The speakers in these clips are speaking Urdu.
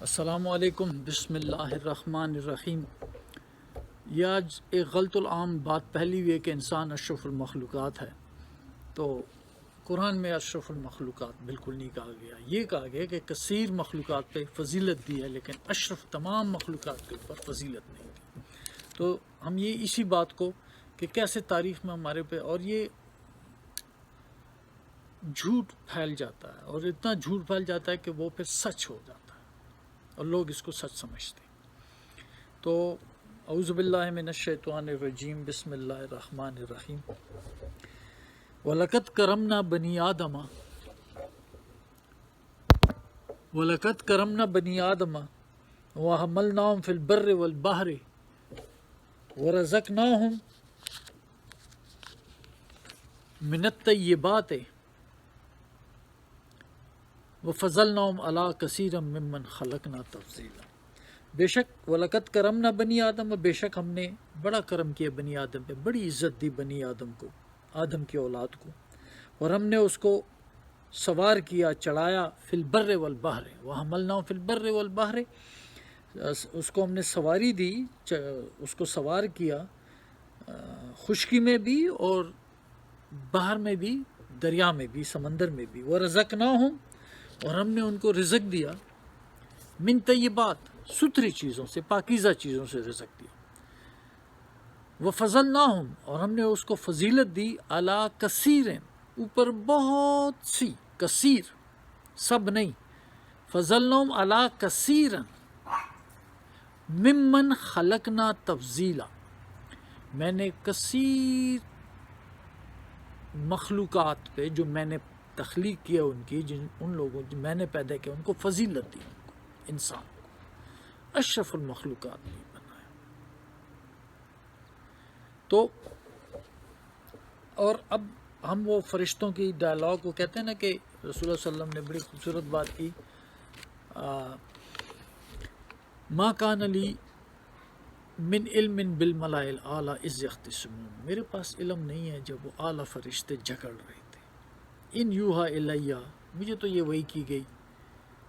السلام علیکم، بسم اللہ الرحمن الرحیم۔ یہ آج ایک غلط العام بات پہلی ہوئی ہے کہ انسان اشرف المخلوقات ہے، تو قرآن میں اشرف المخلوقات بالکل نہیں کہا گیا۔ یہ کہا گیا کہ کثیر مخلوقات پہ فضیلت دی ہے، لیکن اشرف تمام مخلوقات کے اوپر فضیلت نہیں دی۔ تو ہم یہ اسی بات کو کہ کیسے تاریخ میں ہمارے پہ اور یہ جھوٹ پھیل جاتا ہے، اور اتنا جھوٹ پھیل جاتا ہے کہ وہ پھر سچ ہو جاتا ہے اور لوگ اس کو سچ سمجھتے ہیں۔ تو اعوذ باللہ من الشیطان الرجیم، بسم اللہ الرحمن الرحیم۔ وَلَقَدْ كَرَمْنَا بَنِي آدَمَ وَلَقَدْ كَرَمْنَا بَنِي آدَمَ وَحَمَلْنَاهُمْ فِي الْبَرِّ وَالْبَحْرِ وَرَزَقْنَاهُمْ مِنَ الطَّيِّبَاتِ وَفَضَّلْنَاهُمْ عَلَىٰ كَثِيرٍ مِّمَّنْ خَلَقْنَا تَفْضِيلًا۔ بے شک وَلَقَدْ كَرَمْنَا بَنِي آدَمَ، بے شک ہم نے بڑا کرم کیا بنی آدم پہ، بڑی عزت دی بنی آدم کو، آدم کی اولاد کو، اور ہم نے اس کو سوار کیا، چڑھایا فی البر والبحر، وحملناہم فی البر والبحر، اس کو ہم نے سواری دی، اس کو سوار کیا خشکی میں بھی اور بحر میں بھی، دریا میں بھی، سمندر میں بھی۔ ورزقناہم، اور ہم نے ان کو رزق دیا، من طیبات، ستھری چیزوں سے، پاکیزہ چیزوں سے رزق دیا۔ وفضلناہم، اور ہم نے اس کو فضیلت دی، علی کثیر، اوپر بہت سی، کثیر سب نہیں، فضلناہم علی کثیر ممن خلقنا تفضیلا، میں نے کثیر مخلوقات پہ جو میں نے تخلیق کیا ان کی، ان لوگوں میں نے پیدا کیا، ان کو فضیلت دی، ان کو، انسان کو اشرف المخلوقات نہیں بنایا۔ تو اور اب ہم وہ فرشتوں کی ڈائلاگ کو کہتے ہیں نا کہ رسول اللہ صلی اللہ علیہ وسلم نے بڑی خوبصورت بات کی، ما کان لی من علم بالملائ الاعلیٰ اذ یختصمون، میرے پاس علم نہیں ہے جب وہ اعلیٰ فرشتے جھگڑ رہے تھے۔ ان یوحا الیہ، مجھے تو یہ وحی کی گئی،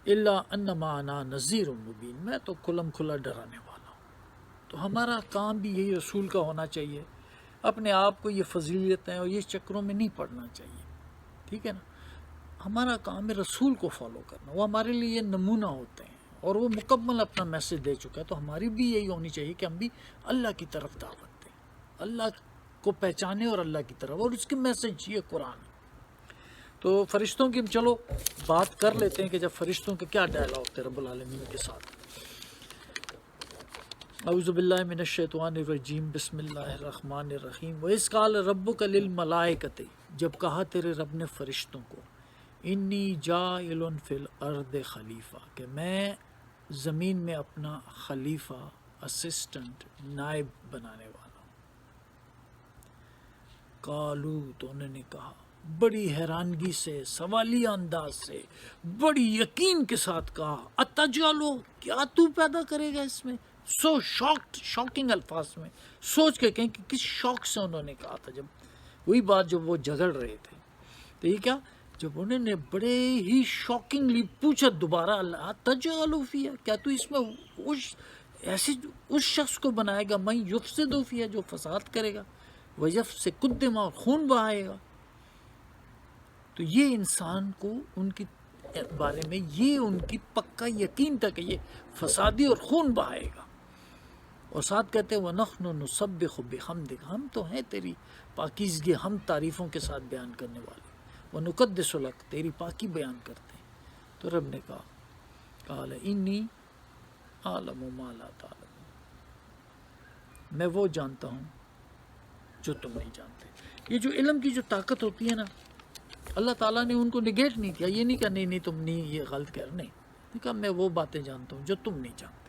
الا انما انا نذیر مبین، میں تو کھلم کھلا ڈرانے والا ہوں۔ تو ہمارا کام بھی یہی رسول کا ہونا چاہیے، اپنے آپ کو یہ فضیلتیں اور یہ چکروں میں نہیں پڑنا چاہیے، ٹھیک ہے نا۔ ہمارا کام ہے رسول کو فالو کرنا، وہ ہمارے لیے نمونہ ہوتے ہیں، اور وہ مکمل اپنا میسج دے چکا ہے۔ تو ہماری بھی یہی ہونی چاہیے کہ ہم بھی اللہ کی طرف دعوت دیں، اللہ کو پہچانیں اور اللہ کی طرف، اور اس کے میسج یہ قرآن ہے۔ تو فرشتوں کی ہم چلو بات کر لیتے ہیں کہ جب فرشتوں کے کیا ڈائلاگ تھے رب العالمین کے ساتھ۔ اعوذ باللہ من الشیطان الرجیم، بسم اللہ الرحمن الرحیم۔ وَإِذْ قَالَ رَبُّكَ لِلْمَلَائِكَةِ، جب کہا تیرے رب نے فرشتوں کو، انی جاعل فی الارض خلیفہ، کہ میں زمین میں اپنا خلیفہ، اسسٹنٹ، نائب بنانے والا ہوں۔ قالو، تو انہوں نے کہا بڑی حیرانگی سے، سوالیہ انداز سے، بڑی یقین کے ساتھ کہا، اتجعلو، کیا تو پیدا کرے گا اس میں؟ سو شاکڈ، شاکنگ الفاظ میں سوچ کے کہیں کہ کس شوق سے انہوں نے کہا تھا، جب وہی بات جب وہ جھگڑ رہے تھے، تو یہ کیا، جب انہوں نے بڑے ہی شاکنگلی پوچھا دوبارہ، اللہ تجعلو فیہا، کیا تو اس میں اس شخص کو بنائے گا، من یفسد فیہا، جو فساد کرے گا، ویفسک الدماء، اور خون بہائے گا۔ تو یہ انسان کو ان کی بارے میں یہ ان کی پکا یقین تھا کہ یہ فسادی اور خون بہائے گا، اور ساتھ کہتے ہیں وَنَحْنُ نُسَبِّحُ بِحَمْدِكَ، ہم تو ہیں تیری پاکیزگی، ہم تعریفوں کے ساتھ بیان کرنے والے، وَنُقَدِّسُ لَكَ، تیری پاکی بیان کرتے ہیں۔ تو رب نے کہا، قَالَ إِنِّي أَعْلَمُ مَا لَا تَعْلَمُونَ، میں وہ جانتا ہوں جو تم نہیں جانتے۔ یہ جو علم کی جو طاقت ہوتی ہے نا، اللہ تعالیٰ نے ان کو نگیٹ نہیں کیا، یہ نہیں کہا نہیں تم نہیں یہ غلط کہہ رہے، نہیں کہا میں وہ باتیں جانتا ہوں جو تم نہیں جانتے۔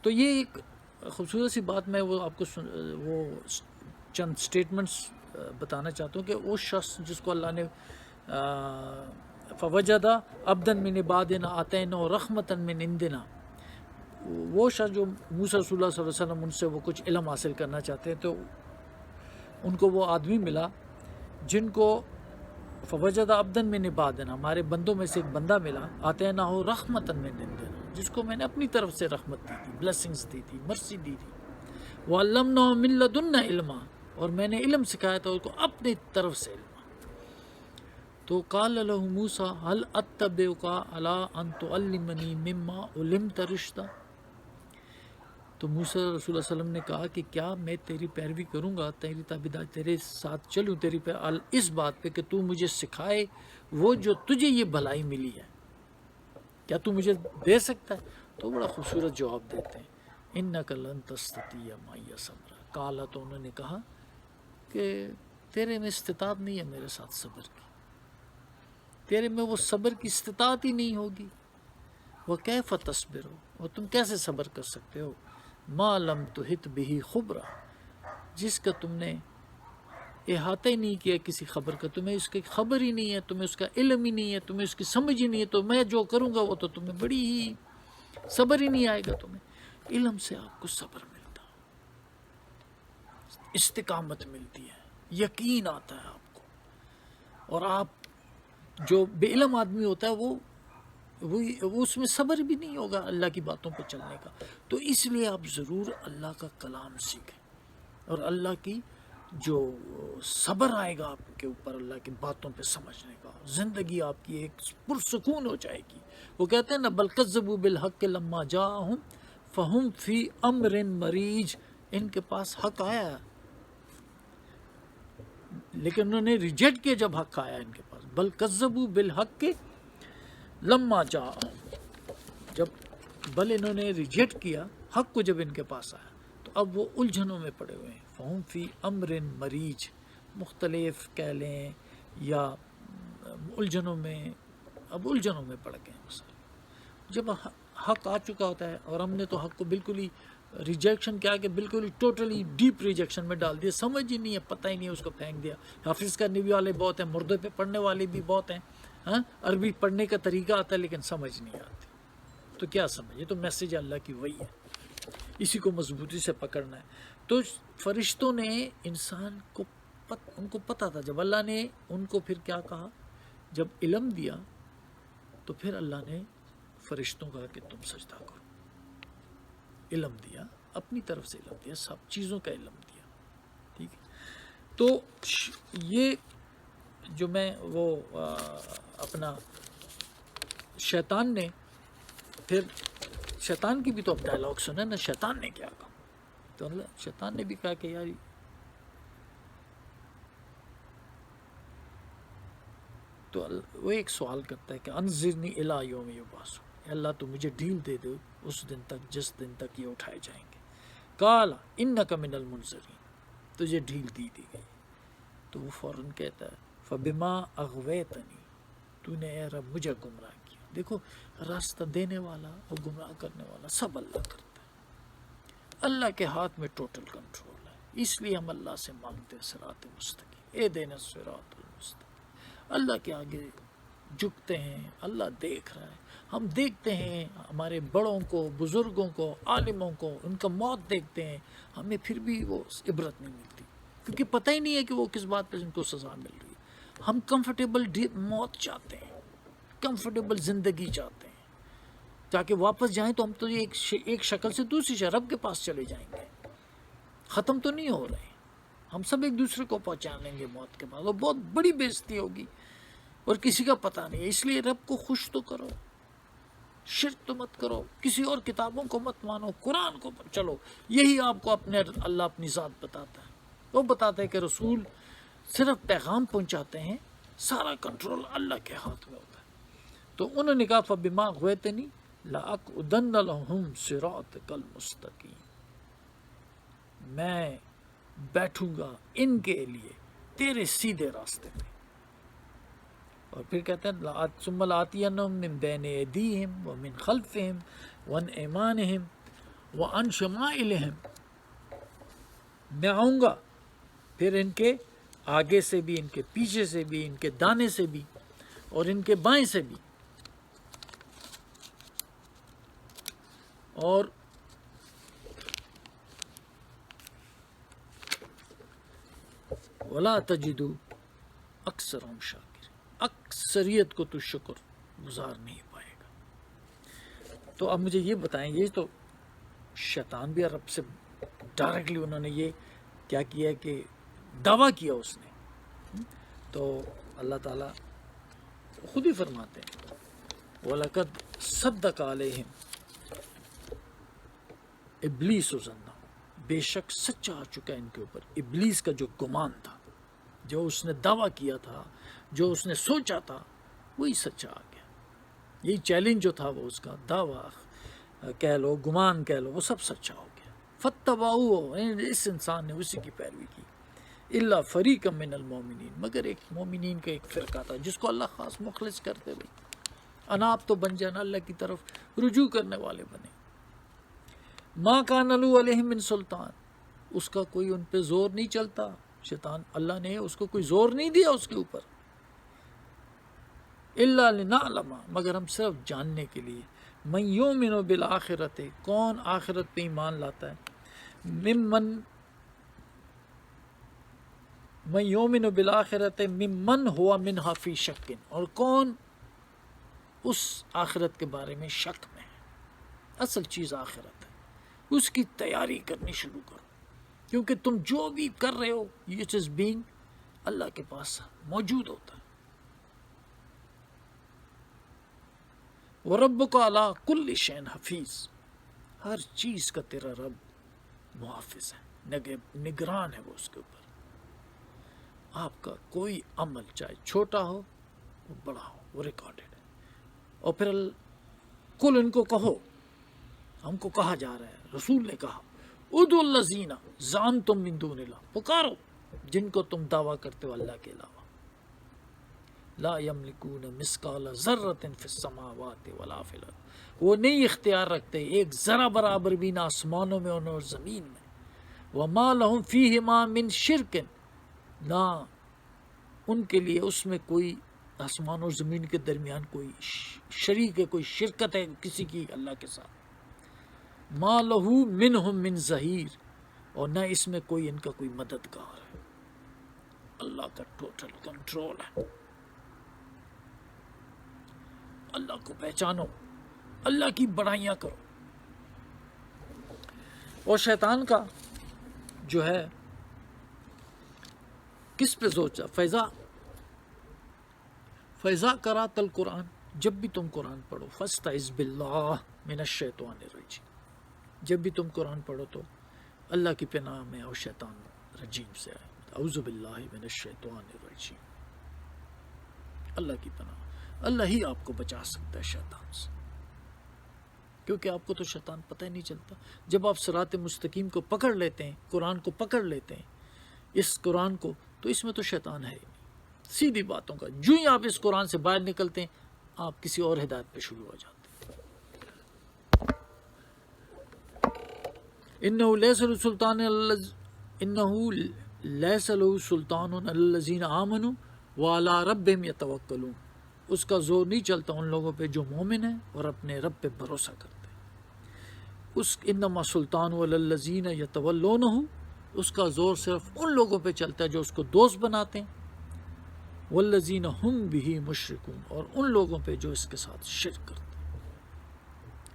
تو یہ ایک خوبصورت سی بات میں وہ آپ کو وہ چند سٹیٹمنٹس بتانا چاہتا ہوں کہ وہ شخص جس کو اللہ نے فوجد عبدا من عبادنا آتیناہ رحمتا من عندنا، وہ شخص جو موسیٰ رسول اللہ صلی اللہ علیہ وسلم ان سے وہ کچھ علم حاصل کرنا چاہتے ہیں، تو ان کو وہ آدمی ملا جن کو فوجد عبدا من عبادنا، ہمارے بندوں میں سے ایک بندہ ملا، آتیناہ رحمتا من عندنا، جس کو میں نے اپنی طرف سے رحمت دی تھی، بلیسنگز دی تھی، مرسی دی تھی. وَعَلَّمْنَاهُ مِن لَّدُنَّا عِلْمًا، اور میں نے علم سکھایا تھا اس کو اپنی طرف سے علم. تو قال له موسیٰ هل اتبعک علی ان تعلمنی مما علمت رشدا. تو موسیٰ رسول اللہ صلی اللہ علیہ وسلم نے کہا کہ کیا میں تیری پیروی کروں گا، تیری تابعداری، تیرے ساتھ چلوں تیری اس بات پہ کہ تو مجھے سکھائے وہ جو تجھے یہ بھلائی ملی ہے، کیا تو مجھے دے سکتا ہے؟ تو بڑا خوبصورت جواب دیتے ہیں، انک لن تستطیع معی صبرا. قال، تو انہوں نے کہا کہ تیرے میں استطاعت نہیں ہے میرے ساتھ صبر کی، تیرے میں وہ صبر کی استطاعت ہی نہیں ہوگی. وہ کیف تصبر ہو، اور تم کیسے صبر کر سکتے ہو، ما لم تحط بہ خبرا، جس کا تم نے احاطہ ہی نہیں کیا کسی خبر کا، تمہیں اس کی خبر ہی نہیں ہے، تمہیں اس کا علم ہی نہیں ہے، تمہیں اس کی سمجھ ہی نہیں ہے، تو میں جو کروں گا وہ تو تمہیں بڑی ہی صبر ہی نہیں آئے گا تمہیں. علم سے آپ کو صبر ملتا، استقامت ملتی ہے، یقین آتا ہے آپ کو. اور آپ جو بے علم آدمی ہوتا ہے وہ اس میں صبر بھی نہیں ہوگا اللہ کی باتوں پہ چلنے کا. تو اس لیے آپ ضرور اللہ کا کلام سیکھیں، اور اللہ کی جو صبر آئے گا آپ کے اوپر اللہ کی باتوں پہ سمجھنے کا، زندگی آپ کی ایک پرسکون ہو جائے گی. وہ کہتے ہیں نا، بل کذبوا بالحق لما جاءہم فہم فی امر مریج، ان کے پاس حق آیا لیکن انہوں نے ریجیکٹ کیا جب حق آیا ان کے پاس. بل کذبوا بالحق لما جاءہم، جب بل انہوں نے ریجیکٹ کیا حق کو جب ان کے پاس آیا تو اب وہ الجھنوں میں پڑے ہوئے ہیں. فہم فی امر مریج، مختلف کہہ لیں یا الجھنوں میں، اب الجھنوں میں پڑ گئے ہیں. مثلا جب حق آ چکا ہوتا ہے اور ہم نے تو حق کو بالکل ہی ریجیکشن کیا کہ بالکل ہی ٹوٹلی ڈیپ ریجیکشن میں ڈال دیا، سمجھ ہی نہیں ہے، پتہ ہی نہیں ہے، اس کو پھینک دیا. حافظ کرنے بھی والے بہت ہیں، مردے پہ پڑھنے والے بھی بہت ہیں، ہاں عربی پڑھنے کا طریقہ آتا ہے لیکن سمجھ نہیں آتی. تو کیا سمجھ، یہ تو میسیج اللہ کی وہی ہے، اسی کو مضبوطی سے پکڑنا ہے. تو فرشتوں نے انسان کو ان کو پتہ تھا، جب اللہ نے ان کو پھر کیا کہا، جب علم دیا تو پھر اللہ نے فرشتوں کہا کہ تم سجدہ کرو. علم دیا، اپنی طرف سے علم دیا، سب چیزوں کا علم دیا. ٹھیک ہے. تو یہ جو میں وہ اپنا شیطان نے پھر شیطان کی بھی تو اب ڈائلاگ سنا نا، شیطان نے کیا کہا. تو شیطان نے بھی کہا کہ یار تو وہ ایک سوال کرتا ہے کہ انظرنی الی یوم یبعثون، اللہ تو مجھے ڈھیل دے دو اس دن تک جس دن تک یہ اٹھائے جائیں گے. قال انک من المنظرین، تجھے ڈھیل دی گئی. تو وہ فوراً کہتا ہے فبما اغویتنی، تو نے اے رب مجھے گمراہ کیا. دیکھو راستہ دینے والا اور گمراہ کرنے والا سب اللہ کرتا ہے، اللہ کے ہاتھ میں ٹوٹل کنٹرول ہے. اس لیے ہم اللہ سے مانگتے ہیں صراط مستقیم، اے دینا صراط المستقیم. اللہ کے آگے جھکتے ہیں، اللہ دیکھ رہا ہے. ہم دیکھتے ہیں ہمارے بڑوں کو، بزرگوں کو، عالموں کو، ان کا موت دیکھتے ہیں، ہمیں پھر بھی وہ عبرت نہیں ملتی کیونکہ پتہ ہی نہیں ہے کہ وہ کس بات پہ ان کو سزا مل رہی ہے. ہم کمفرٹیبل موت چاہتے ہیں، کمفرٹیبل زندگی چاہتے ہیں تاکہ واپس جائیں تو ہم تو ایک شکل سے دوسری شکل رب کے پاس چلے جائیں گے. ختم تو نہیں ہو رہے، ہم سب ایک دوسرے کو پہنچا لیں گے موت کے بعد، وہ بہت بڑی بےزتی ہوگی اور کسی کا پتہ نہیں ہے. اس لیے رب کو خوش تو کرو، شرک تو مت کرو، کسی اور کتابوں کو مت مانو، قرآن کو چلو. یہی آپ کو اللہ اپنی ذات بتاتا ہے. وہ بتاتا ہے کہ رسول صرف پیغام پہنچاتے ہیں، سارا کنٹرول اللہ کے ہاتھ میں ہوتا ہے. تو انہوں نے کہا فبما اغویتنی لأقعدن لهم صراطک المستقیم، میں بیٹھوں گا ان کے لیے تیرے سیدھے راستے پہ. اور پھر کہتے ہیں ثم لآتینہم من بین ایدیہم ومن خلفہم وعن ایمانہم وعن شمائلہم، میں آؤں گا پھر ان کے آگے سے بھی، ان کے پیچھے سے بھی، ان کے دانے سے بھی اور ان کے بائیں سے بھی. اور ولا تجد اکثرہم شاکرین، اکثریت کو تو شکر گزار نہیں پائے گا. تو اب مجھے یہ بتائیں، یہ تو شیطان بھی رب سے ڈائریکٹلی انہوں نے یہ کیا کیا کہ دعویٰ کیا اس نے، تو اللہ تعالیٰ خود ہی فرماتے ہیں وَلَقَدْ صَدَّقَ عَلَيْهِمْ ابلیس ظنہ، بے شک سچا آ چکا ہے ان کے اوپر ابلیس کا جو گمان تھا، جو اس نے دعویٰ کیا تھا، جو اس نے سوچا تھا، وہی سچا آ گیا. یہی چیلنج جو تھا وہ اس کا دعویٰ کہہ لو، گمان کہہ لو، وہ سب سچا ہو گیا. فَاتَّبَعُوهُ، اس انسان نے اسی کی پیروی کی. الا فریقا من المومنین، مگر ایک مومنین کا ایک فرقہ تھا جس کو اللہ خاص مخلص کرتے ہوئے اناب تو بن جانا، اللہ کی طرف رجوع کرنے والے بنے. ما کان له علیہم من سلطان، اس کا کوئی ان پہ زور نہیں چلتا. شیطان اللہ نے اس کو کوئی زور نہیں دیا اس کے اوپر. الا لنعلم، مگر ہم صرف جاننے کے لیے، من یؤمن بالآخرۃ، کون آخرت پہ ایمان لاتا ہے، من یؤمن بالآخرۃ ممن ہوا منہا فی شک، اور کون اس آخرت کے بارے میں شک میں ہے. اصل چیز آخرت ہے، اس کی تیاری کرنی شروع کرو، کیونکہ تم جو بھی کر رہے ہو یہ چیز بینگ اللہ کے پاس موجود ہوتا ہے. وَرَبُّكَ عَلَىٰ كُلِّ شَيْءٍ حَفِيظٌ، ہر چیز کا تیرا رب محافظ ہے، نگران ہے وہ اس کے اوپر. آپ کا کوئی عمل چاہے چھوٹا ہو وہ بڑا ہو، وہ ریکارڈڈ ہے. اور پھر کل ان کو کہو، ہم کو کہا جا رہا ہے، رسول نے کہا ادعوا الذین زعمتم من دون اللہ، پکارو جن کو تم دعویٰ کرتے ہو اللہ کے علاوہ. لا یملکون مثقال ذرۃ فی السماوات ولا فی الارض، وہ نہیں اختیار رکھتے ایک ذرہ برابر بھی نہ آسمانوں میں اور زمین میں. وما لہم فیہما من شرک، نہ ان کے لیے اس میں کوئی آسمان اور زمین کے درمیان کوئی شریک ہے، کوئی شرکت ہے کسی کی اللہ کے ساتھ. ما لہو منہم من ظہیر، اور نہ اس میں کوئی ان کا کوئی مددگار ہے. اللہ کا ٹوٹل کنٹرول ہے. اللہ کو پہچانو، اللہ کی بڑائیاں کرو. اور شیطان کا جو ہے کس پہ سوچا، فیضا قرأت القرآن، جب بھی تم قرآن پڑھو، فاستعذ باللہ من الشیطان الرجیم، جب بھی تم قرآن پڑھو تو اللہ کی پناہ میں اور شیطان رجیم سے آئے. اعوذ باللہ من الشیطان الرجیم، اللہ کی پناہ. اللہ ہی آپ کو بچا سکتا ہے شیطان سے، کیونکہ آپ کو تو شیطان پتہ ہی نہیں چلتا. جب آپ صراط مستقیم کو پکڑ لیتے ہیں، قرآن کو پکڑ لیتے ہیں، اس قرآن کو، تو اس میں تو شیطان ہے ہی نہیں. سیدھی باتوں کا، جو ہی آپ اس قرآن سے باہر نکلتے ہیں آپ کسی اور ہدایت پہ شروع ہو جاتے ہیں. انہ لیس له سلطان علی الذین آمنوا وعلی ربہم یتوکلون، اس کا زور نہیں چلتا ان لوگوں پہ جو مومن ہیں اور اپنے رب پہ بھروسہ کرتے ہیں. اس انما سلطان علی الذین یتولونہ، اس کا زور صرف ان لوگوں پہ چلتا ہے جو اس کو دوست بناتے ہیں. والذین ہم بہ مشرکون، اور ان لوگوں پہ جو اس کے ساتھ شرک کرتے ہیں.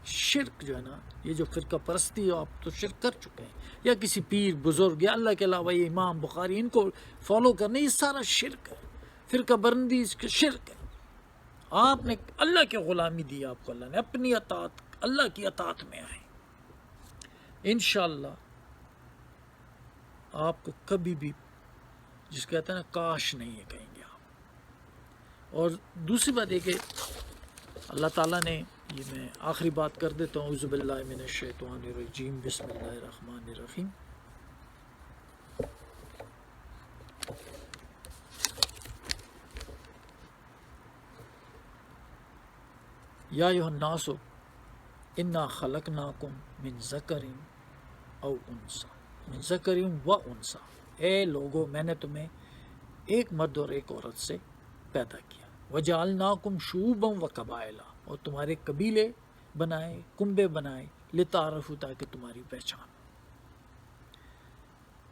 شرک جو ہے نا، یہ جو فرقہ پرستی ہے، آپ تو شرک کر چکے ہیں، یا کسی پیر بزرگ یا اللہ کے علاوہ یہ امام بخاری ان کو فالو کرنا، یہ سارا شرک ہے. فرقہ برندی اس کا شرک ہے. آپ نے اللہ کی غلامی دی، آپ کو اللہ نے اپنی اطاعت، اللہ کی اطاعت میں آئے. انشاءاللہ آپ کو کبھی بھی جس کہتے ہیں نا کاش نہیں ہے کہیں گے آپ. اور دوسری بات یہ کہ اللہ تعالیٰ نے، یہ میں آخری بات کر دیتا ہوں، اعوذ باللہ من الشیطان الرجیم، بسم اللہ الرحمن الرحیم. یا ایھا الناس انا خلقناکم من ذکر او انثی، من ذکر و انثی، اے لوگو میں نے تمہیں ایک مرد اور ایک عورت سے پیدا کیا. وجعلناکم شعوبا و قبائل، اور تمہارے قبیلے بنائے، کنبے بنائے، لتعارفوا، تاکہ تمہاری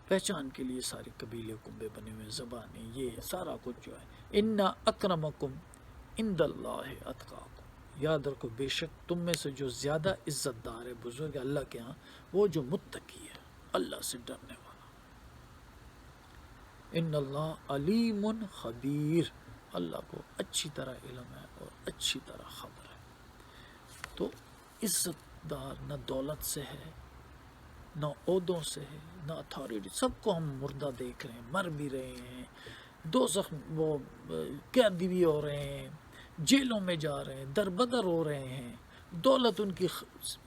پہچان کے لیے سارے قبیلے کنبے بنے ہوئے، زبانیں، یہ سارا کچھ جو ہے. ان اکرمکم عند اللہ اتقاکم، یاد رکھو بے شک تم میں سے جو زیادہ عزت دار ہے بزرگ اللہ کے ہاں وہ جو متقی ہے، اللہ سے ڈرنے والا۔ ان اللہ علیم خبیر، اللہ کو اچھی طرح علم ہے اور اچھی طرح خبر ہے۔ تو عزت دار نہ دولت سے ہے، نہ عہدوں سے ہے، نہ اتھارٹی، سب کو ہم مردہ دیکھ رہے ہیں، مر بھی رہے ہیں، دوزخ وہ قیدی بھی ہو رہے ہیں، جیلوں میں جا رہے ہیں، در بدر ہو رہے ہیں، دولت ان کی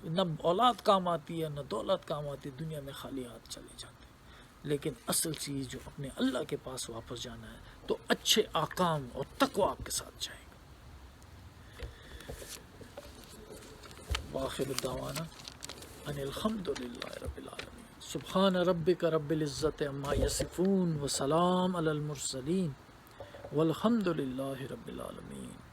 نہ اولاد کام آتی ہے نہ دولت کام آتی ہے، دنیا میں خالی ہاتھ چلے جاتے ہیں۔ لیکن اصل چیز جو اپنے اللہ کے پاس واپس جانا ہے تو اچھے احکام اور تقوی کے ساتھ جائے گا۔ وآخر دعوانا ان الحمد للہ رب العالمین، سبحان ربک رب العزت عما یصفون وسلام علی المرسلین والحمد للہ رب العالمین۔